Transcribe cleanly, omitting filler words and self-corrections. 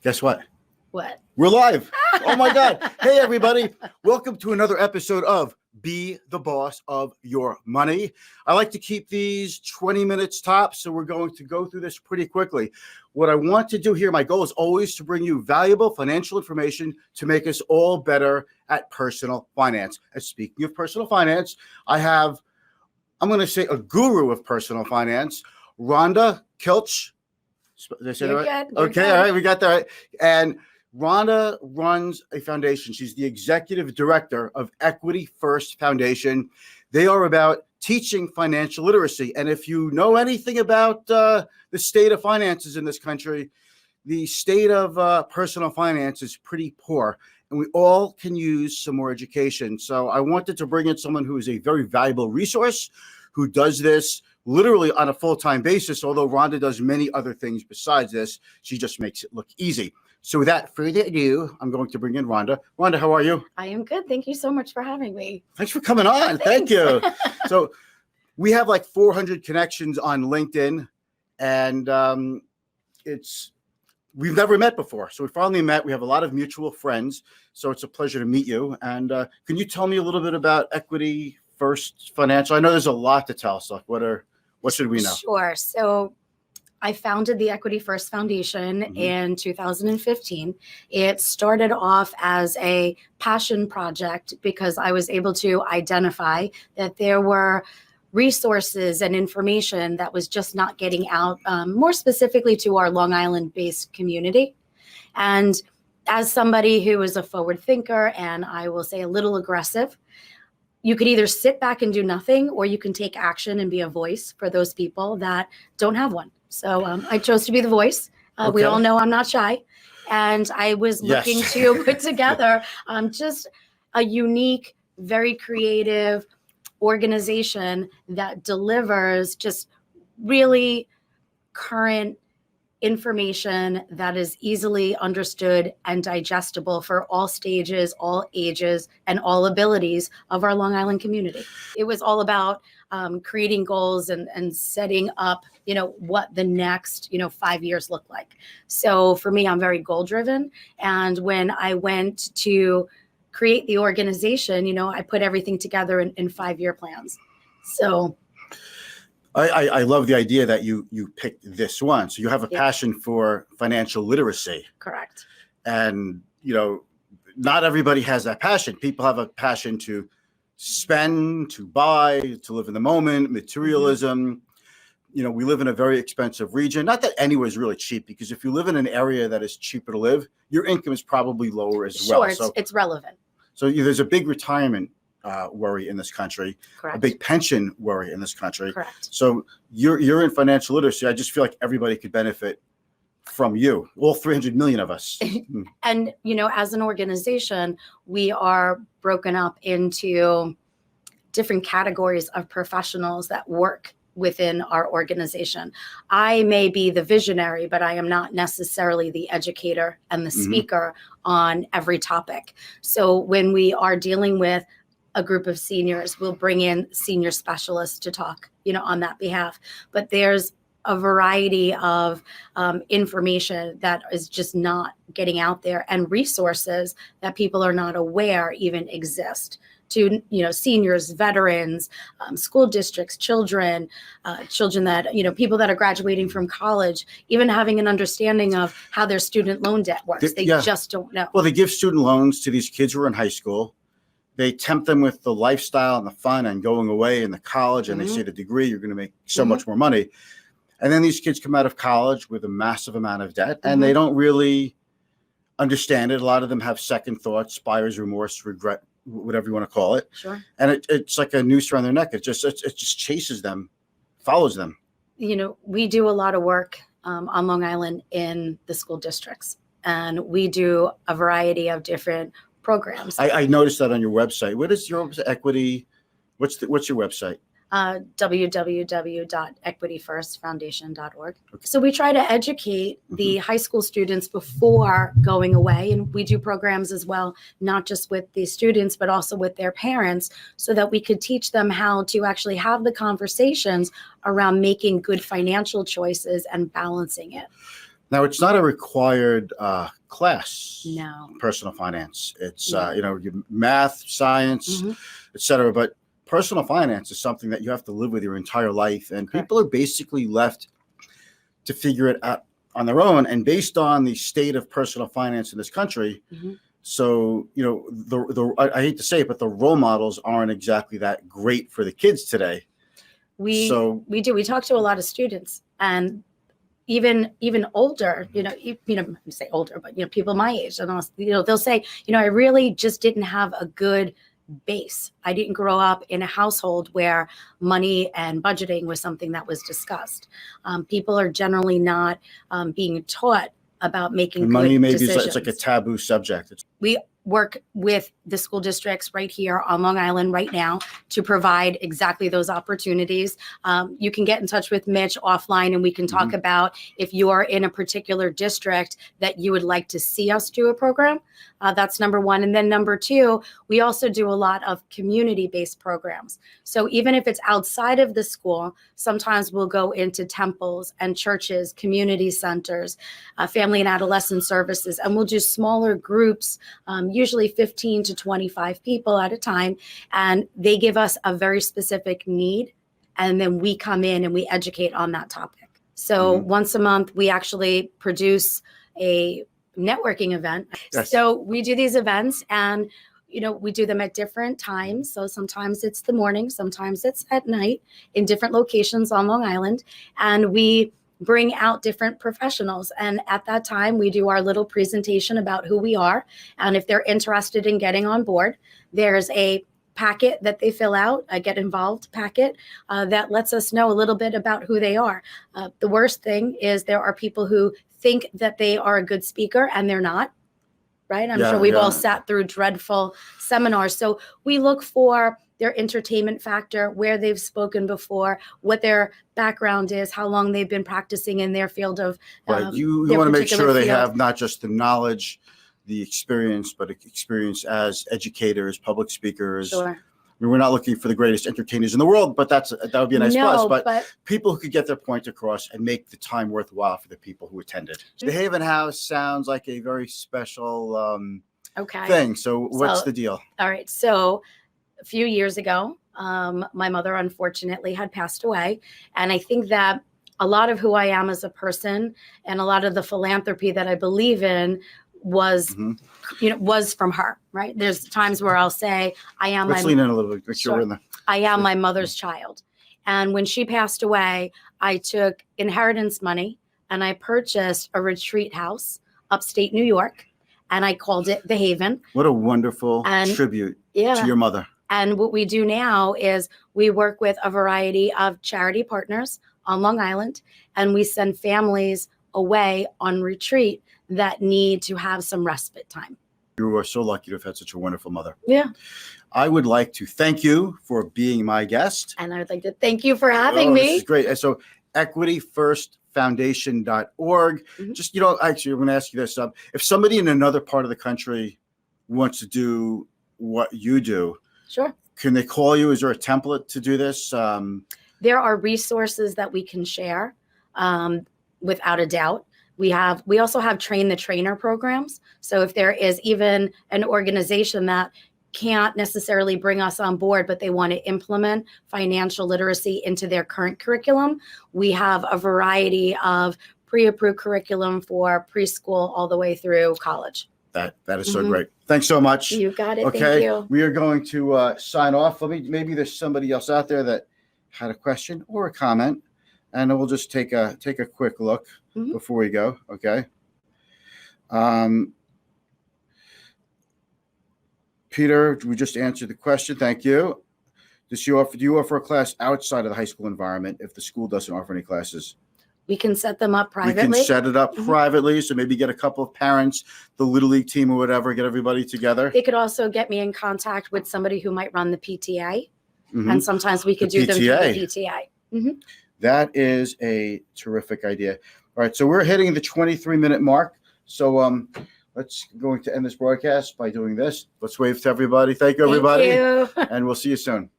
Guess what? What? We're live. Oh my God. Hey, everybody. Welcome to another episode of Be the Boss of Your Money. I like to keep these 20 minutes tops, so we're going to go through this pretty quickly. What I want to do here, my goal is always to bring you valuable financial information to make us all better at personal finance. And speaking of personal finance, I'm going to say a guru of personal finance, Rhonda Klch. Did I say that right? Okay, all right, we got that right. And Rhonda runs a foundation. She's the executive director of Equity First Foundation. They are about teaching financial literacy. And if you know anything about the state of finances in this country, the state of personal finance is pretty poor. And we all can use some more education. So I wanted to bring in someone who is a very valuable resource, who does this literally on a full-time basis. Although Rhonda does many other things besides this, she just makes it look easy. So without further ado, I'm going to bring in Rhonda. Rhonda, how are you? I am good. Thank you so much for having me. Thanks for coming on. Thank you. So we have like 400 connections on LinkedIn, and we've never met before. So we finally met. We have a lot of mutual friends. So it's a pleasure to meet you. And can you tell me a little bit about Equity First Financial? I know there's a lot to tell. So what should we know? Sure. So I founded the Equity First Foundation in 2015. It started off as a passion project because I was able to identify that there were resources and information that was just not getting out, more specifically to our Long Island-based community. And as somebody who is a forward thinker, and I will say a little aggressive, you could either sit back and do nothing, or you can take action and be a voice for those people that don't have one. So I chose to be the voice. Okay. We all know I'm not shy. And I was looking to put together just a unique, very creative organization that delivers just really current information that is easily understood and digestible for all stages, all ages, and all abilities of our Long Island community. It was all about creating goals and setting up, what the next, 5 years look like. So for me, I'm very goal driven. And when I went to create the organization, I put everything together in 5-year plans. So I love the idea that you picked this one. So you have a passion for financial literacy. Correct. And, not everybody has that passion. People have a passion to spend, to buy, to live in the moment, materialism. We live in a very expensive region. Not that anywhere is really cheap, because if you live in an area that is cheaper to live, your income is probably lower as well. Sure, so it's relevant. So there's a big retirement worry in this country. Correct. A big pension worry in this country. Correct. So you're in financial literacy. I just feel like everybody could benefit from you, all 300 million of us. And, as an organization, we are broken up into different categories of professionals that work within our organization. I may be the visionary, but I am not necessarily the educator and the speaker on every topic. So when we are dealing with a group of seniors, we'll bring in senior specialists to talk, on that behalf. But there's a variety of information that is just not getting out there, and resources that people are not aware even exist to, seniors, veterans, school districts, children that, people that are graduating from college, even having an understanding of how their student loan debt works. They just don't know. Well, they give student loans to these kids who are in high school. They tempt them with the lifestyle and the fun and going away and the college, and they say the degree, you're going to make so much more money. And then these kids come out of college with a massive amount of debt, and they don't really understand it. A lot of them have second thoughts, buyer's remorse, regret, whatever you want to call it. Sure. And it's like a noose around their neck. It just chases them, follows them. We do a lot of work on Long Island in the school districts, and we do a variety of different programs. I noticed that on your website. What is your equity? What's your website? www.equityfirstfoundation.org. Okay. So we try to educate the high school students before going away, and we do programs as well, not just with the students, but also with their parents, so that we could teach them how to actually have the conversations around making good financial choices and balancing it. Now, it's not a required class. No. Personal finance. It's No. math, science, Mhm. etc. But personal finance is something that you have to live with your entire life, and Correct. people are basically left to figure it out on their own. And based on the state of personal finance in this country, Mhm. so I hate to say it, but the role models aren't exactly that great for the kids today. We So we do. We talk to a lot of students, and even older, I say older, but people my age, and they'll say, I really just didn't have a good base. I didn't grow up in a household where money and budgeting was something that was discussed. People are generally not being taught about making money good maybe decisions. it's like a taboo subject. We work with the school districts right here on Long Island right now to provide exactly those opportunities. You can get in touch with Mitch offline, and we can talk about if you are in a particular district that you would like to see us do a program. That's number one. And then number two, we also do a lot of community-based programs. So even if it's outside of the school, sometimes we'll go into temples and churches, community centers, family and adolescent services, and we'll do smaller groups, usually 15 to 25 people at a time. And they give us a very specific need, and then we come in and we educate on that topic. So once a month, we actually produce a networking event. Yes. So we do these events, and we do them at different times. So sometimes it's the morning, sometimes it's at night, in different locations on Long Island, and we bring out different professionals. And at that time, we do our little presentation about who we are. And if they're interested in getting on board, there's a packet that they fill out, a get involved packet that lets us know a little bit about who they are. The worst thing is there are people who think that they are a good speaker and they're not, right? I'm sure we've all sat through dreadful seminars. So we look for their entertainment factor, where they've spoken before, what their background is, how long they've been practicing in their field of Right. You want to make sure they have not just the knowledge, the experience, but experience as educators, public speakers. Sure. I mean, we're not looking for the greatest entertainers in the world, but that would be a nice plus. But people who could get their point across and make the time worthwhile for the people who attended. The Haven House sounds like a very special thing. So what's the deal? All right. So a few years ago, my mother unfortunately had passed away. And I think that a lot of who I am as a person and a lot of the philanthropy that I believe in was from her, right? There's times where I'll say, Let's lean in a little bit. Sure. I am my mother's child. And when she passed away, I took inheritance money and I purchased a retreat house upstate New York, and I called it the Haven. What a wonderful tribute to your mother. And what we do now is we work with a variety of charity partners on Long Island, and we send families away on retreat that need to have some respite time. You are so lucky to have had such a wonderful mother. Yeah. I would like to thank you for being my guest. And I would like to thank you for having me. This is great. So equityfirstfoundation.org. Just, actually, I'm going to ask you this. If somebody in another part of the country wants to do what you do, sure. Can they call you? Is there a template to do this? There are resources that we can share without a doubt. We also have train the trainer programs. So if there is even an organization that can't necessarily bring us on board, but they want to implement financial literacy into their current curriculum, we have a variety of pre-approved curriculum for preschool all the way through college. That is so great. Thanks so much. You got it. Okay. Thank you. We are going to sign off. Maybe there's somebody else out there that had a question or a comment, and we'll just take a quick look before we go. Okay. Peter, we just answered the question. Thank you. Do you offer a class outside of the high school environment if the school doesn't offer any classes? We can set them up privately. We can set it up privately. So maybe get a couple of parents, the Little League team or whatever, get everybody together. They could also get me in contact with somebody who might run the PTA. And sometimes we could do them through the PTA. That is a terrific idea. All right. So we're hitting the 23-minute mark. So let's going to end this broadcast by doing this. Let's wave to everybody. Thank you, everybody. Thank you. And we'll see you soon.